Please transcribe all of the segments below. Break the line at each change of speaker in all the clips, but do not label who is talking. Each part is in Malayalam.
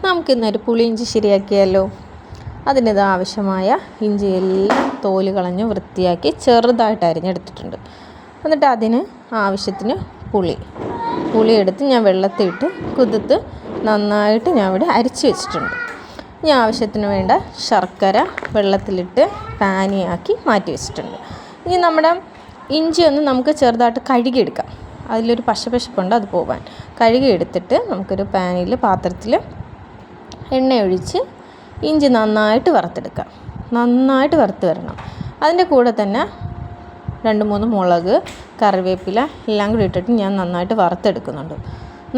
നമുക്കിന്നൊരു പുളിയിഞ്ചി ശരിയാക്കിയാലോ. അതിനിത് ആവശ്യമായ ഇഞ്ചിയെല്ലാം തോല് കളഞ്ഞ് വൃത്തിയാക്കി ചെറുതായിട്ട് അരിഞ്ഞെടുത്തിട്ടുണ്ട്. എന്നിട്ട് അതിന് ആവശ്യത്തിന് പുളി എടുത്ത് ഞാൻ വെള്ളത്തിലിട്ട് കുതിർത്ത് നന്നായിട്ട് ഞാൻ ഇവിടെ അരിച്ച് വെച്ചിട്ടുണ്ട്. ഇനി ആവശ്യത്തിന് വേണ്ട ശർക്കര വെള്ളത്തിലിട്ട് പാനിയാക്കി മാറ്റി വെച്ചിട്ടുണ്ട്. ഇനി നമ്മുടെ ഇഞ്ചി ഒന്ന് നമുക്ക് ചെറുതായിട്ട് കഴുകിയെടുക്കാം. അതിലൊരു പശപ്പശപ്പുണ്ട്, അത് പോകാൻ കഴുകിയെടുത്തിട്ട് നമുക്കൊരു പാത്രത്തിൽ എണ്ണ ഒഴിച്ച് ഇഞ്ചി നന്നായിട്ട് വറുത്തെടുക്കാം. നന്നായിട്ട് വറുത്ത് വരണം. അതിൻ്റെ കൂടെ തന്നെ 2-3 മുളക്, കറിവേപ്പില എല്ലാം കൂടി ഇട്ടിട്ട് ഞാൻ നന്നായിട്ട് വറുത്തെടുക്കുന്നുണ്ട്.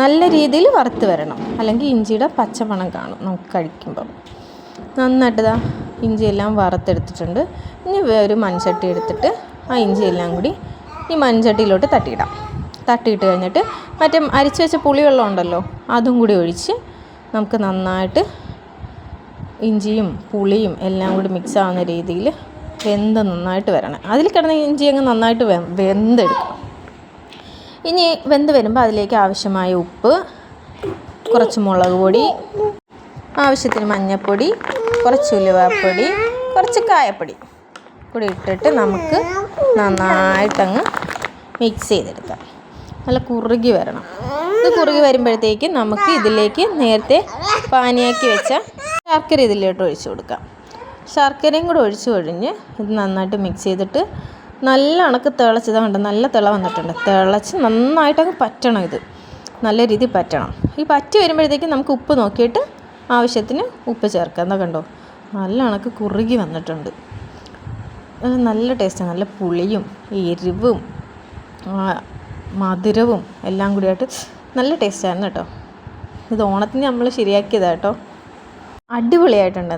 നല്ല രീതിയിൽ വറുത്ത് വരണം, അല്ലെങ്കിൽ ഇഞ്ചിയുടെ പച്ചമണം കാണും നമുക്ക് കഴിക്കുമ്പം. നന്നായിട്ട് ഇഞ്ചിയെല്ലാം വറുത്തെടുത്തിട്ടുണ്ട്. ഇനി ഒരു മൺചട്ടി എടുത്തിട്ട് ആ ഇഞ്ചിയെല്ലാം കൂടി ഈ മൺചട്ടിയിലോട്ട് തട്ടിയിട്ട് കഴിഞ്ഞിട്ട് മറ്റേ അരിച്ച് വെച്ച പുളിവെള്ളം ഉണ്ടല്ലോ, അതും കൂടി ഒഴിച്ച് നമുക്ക് നന്നായിട്ട് ഇഞ്ചിയും പുളിയും എല്ലാം കൂടി മിക്സ് ആവുന്ന രീതിയിൽ നന്നായിട്ട് വരണം. അതിൽ കിടന്ന ഇഞ്ചി അങ്ങ് നന്നായിട്ട് വെന്തെടുക്കും. ഇനി വെന്ത് വരുമ്പോൾ അതിലേക്ക് ആവശ്യമായ ഉപ്പ്, കുറച്ച് മുളക് പൊടി, ആവശ്യത്തിന് മഞ്ഞൾപ്പൊടി, കുറച്ച് ഉലുവാപ്പൊടി, കുറച്ച് കായപ്പൊടി കൂടി ഇട്ടിട്ട് നമുക്ക് നന്നായിട്ടങ്ങ് മിക്സ് ചെയ്തെടുക്കാം. നല്ല കുറുകി വരണം. ഇത് കുറുകി വരുമ്പോഴത്തേക്ക് നമുക്ക് ഇതിലേക്ക് നേരത്തെ പാനിയാക്കി വെച്ച ശർക്കര ഇതിലോട്ട് ഒഴിച്ചു കൊടുക്കാം. ശർക്കരയും കൂടെ ഒഴിഞ്ഞ് ഇത് നന്നായിട്ട് മിക്സ് ചെയ്തിട്ട് നല്ല അണക്ക് തിളച്ചതുകൊണ്ട് നല്ല തിള വന്നിട്ടുണ്ട്. തിളച്ച് നന്നായിട്ടങ്ങ് പറ്റണം. ഇത് നല്ല രീതിയിൽ പറ്റണം. ഈ പറ്റി വരുമ്പോഴത്തേക്കും നമുക്ക് ഉപ്പ് നോക്കിയിട്ട് ആവശ്യത്തിന് ഉപ്പ് ചേർക്കാം. എന്താ കണ്ടോ, നല്ല അണക്ക് കുറുകി വന്നിട്ടുണ്ട്. നല്ല ടേസ്റ്റാണ്. നല്ല പുളിയും എരിവും മധുരവും എല്ലാം കൂടിയായിട്ട് നല്ല ടേസ്റ്റായിരുന്നു കേട്ടോ. ഇത് ഓണത്തിന് നമ്മൾ ശരിയാക്കിയതാണ് കേട്ടോ. അടിപൊളിയായിട്ടുണ്ട്. എന്താ